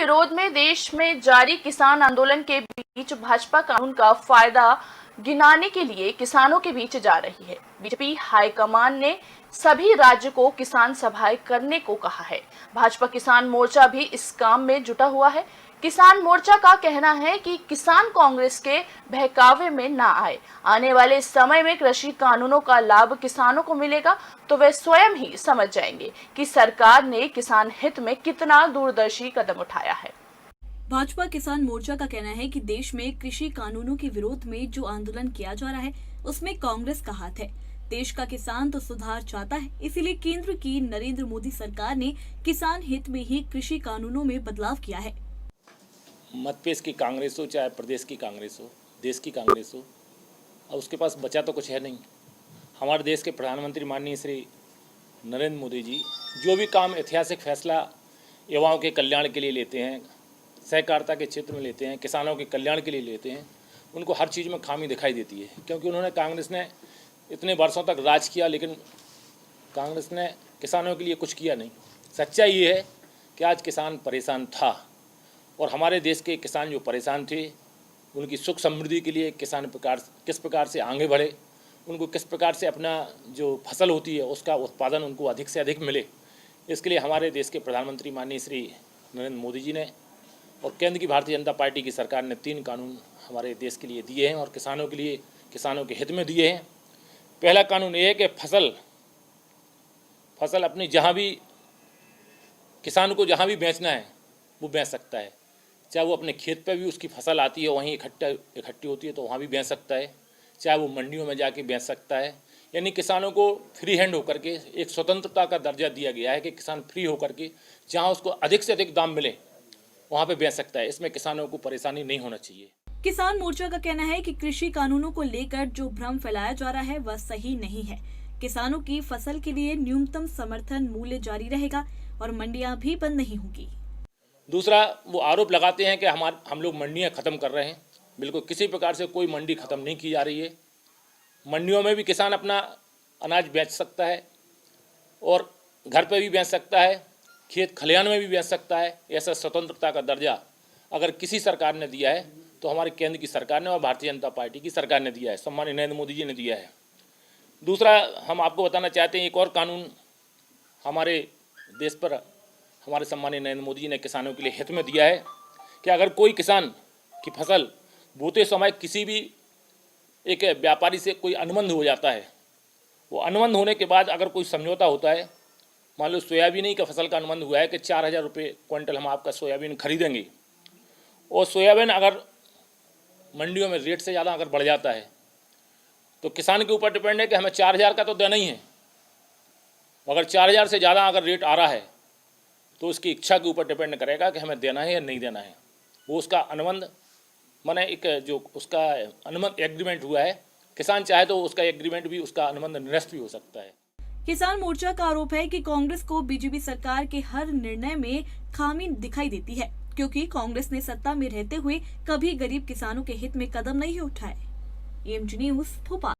विरोध में देश में जारी किसान आंदोलन के बीच भाजपा कानून का फायदा गिनाने के लिए किसानों के बीच जा रही है। बीजेपी हाईकमान ने सभी राज्य को किसान सभाएं करने को कहा है। भाजपा किसान मोर्चा भी इस काम में जुटा हुआ है। किसान मोर्चा का कहना है कि किसान कांग्रेस के बहकावे में ना आए। आने वाले समय में कृषि कानूनों का लाभ किसानों को मिलेगा तो वे स्वयं ही समझ जाएंगे कि सरकार ने किसान हित में कितना दूरदर्शी कदम उठाया है। भाजपा किसान मोर्चा का कहना है कि देश में कृषि कानूनों के विरोध में जो आंदोलन किया जा रहा है उसमें कांग्रेस का हाथ है। देश का किसान तो सुधार चाहता है, इसीलिए केंद्र की नरेंद्र मोदी सरकार ने किसान हित में ही कृषि कानूनों में बदलाव किया है। मध्यप्रदेश की कांग्रेस हो, चाहे प्रदेश की कांग्रेस हो, देश की कांग्रेस हो, अब उसके पास बचा तो कुछ है नहीं। हमारे देश के प्रधानमंत्री माननीय श्री नरेंद्र मोदी जी जो भी काम ऐतिहासिक फैसला युवाओं के कल्याण के लिए लेते हैं, सहकारिता के क्षेत्र में लेते हैं, किसानों के कल्याण के लिए लेते हैं, उनको हर चीज़ में खामी दिखाई देती है। क्योंकि उन्होंने कांग्रेस ने इतने वर्षों तक राज किया, लेकिन कांग्रेस ने किसानों के लिए कुछ किया नहीं। सच्चाई ये है कि आज किसान परेशान था और हमारे देश के किसान जो परेशान थे उनकी सुख समृद्धि के लिए किसान किस प्रकार से आगे बढ़े, उनको किस प्रकार से अपना जो फसल होती है उसका उत्पादन उनको अधिक से अधिक मिले, इसके लिए हमारे देश के प्रधानमंत्री माननीय श्री नरेंद्र मोदी जी ने और केंद्र की भारतीय जनता पार्टी की सरकार ने 3 कानून हमारे देश के लिए दिए हैं और किसानों के लिए, किसानों के हित में दिए हैं। पहला कानून ये है कि फसल अपनी जहाँ भी किसान को जहाँ भी बेचना है वो बेच सकता है। चाहे वो अपने खेत पे भी उसकी फसल आती है वहीं इकट्ठी होती है तो वहाँ भी बेच सकता है, चाहे वो मंडियों में जाके बेच सकता है। यानी किसानों को फ्री हैंड होकर के एक स्वतंत्रता का दर्जा दिया गया है कि किसान फ्री होकर के जहाँ उसको अधिक से अधिक दाम मिले वहाँ पे बेच सकता है। इसमें किसानों को परेशानी नहीं होना चाहिए। किसान मोर्चा का कहना है कि कृषि कानूनों को लेकर जो भ्रम फैलाया जा रहा है वह सही नहीं है। किसानों की फसल के लिए न्यूनतम समर्थन मूल्य जारी रहेगा और मंडियां भी बंद नहीं होगी। दूसरा, वो आरोप लगाते हैं कि हम लोग मंडियां खत्म कर रहे हैं। बिल्कुल किसी प्रकार से कोई मंडी खत्म नहीं की जा रही है। मंडियों में भी किसान अपना अनाज बेच सकता है और घर पे भी बेच सकता है, खेत खलिहान में भी बेच सकता है। ऐसा स्वतंत्रता का दर्जा अगर किसी सरकार ने दिया है तो हमारे केंद्र की सरकार ने और भारतीय जनता पार्टी की सरकार ने दिया है, सम्मानित नरेंद्र मोदी जी ने दिया है। दूसरा, हम आपको बताना चाहते हैं एक और कानून हमारे देश पर हमारे सम्मानित नरेंद्र मोदी जी ने किसानों के लिए हित में दिया है कि अगर कोई किसान की फसल बोते समय किसी भी एक व्यापारी से कोई अनुबंध हो जाता है, वो अनुबंध होने के बाद अगर कोई समझौता होता है, मान लो सोयाबीन का फसल का अनुबंध हुआ है कि 4,000 रुपये क्विंटल हम आपका सोयाबीन खरीदेंगे और सोयाबीन अगर मंडियों में रेट से ज़्यादा अगर बढ़ जाता है तो किसान के ऊपर डिपेंड है कि हमें 4,000 का तो देना ही है। अगर 4,000 से ज़्यादा अगर रेट आ रहा है तो उसकी इच्छा के ऊपर डिपेंड करेगा कि हमें देना है या नहीं देना है। वो उसका अनुबंध माने एक जो उसका अनुबंध एग्रीमेंट हुआ है, किसान चाहे तो उसका एग्रीमेंट भी, उसका अनुबंध निरस्त भी हो सकता है। किसान मोर्चा का आरोप है कि कांग्रेस को बीजेपी सरकार के हर निर्णय में खामी दिखाई देती है, क्योंकि कांग्रेस ने सत्ता में रहते हुए कभी गरीब किसानों के हित में कदम नहीं उठाए। AMG news Bhopal.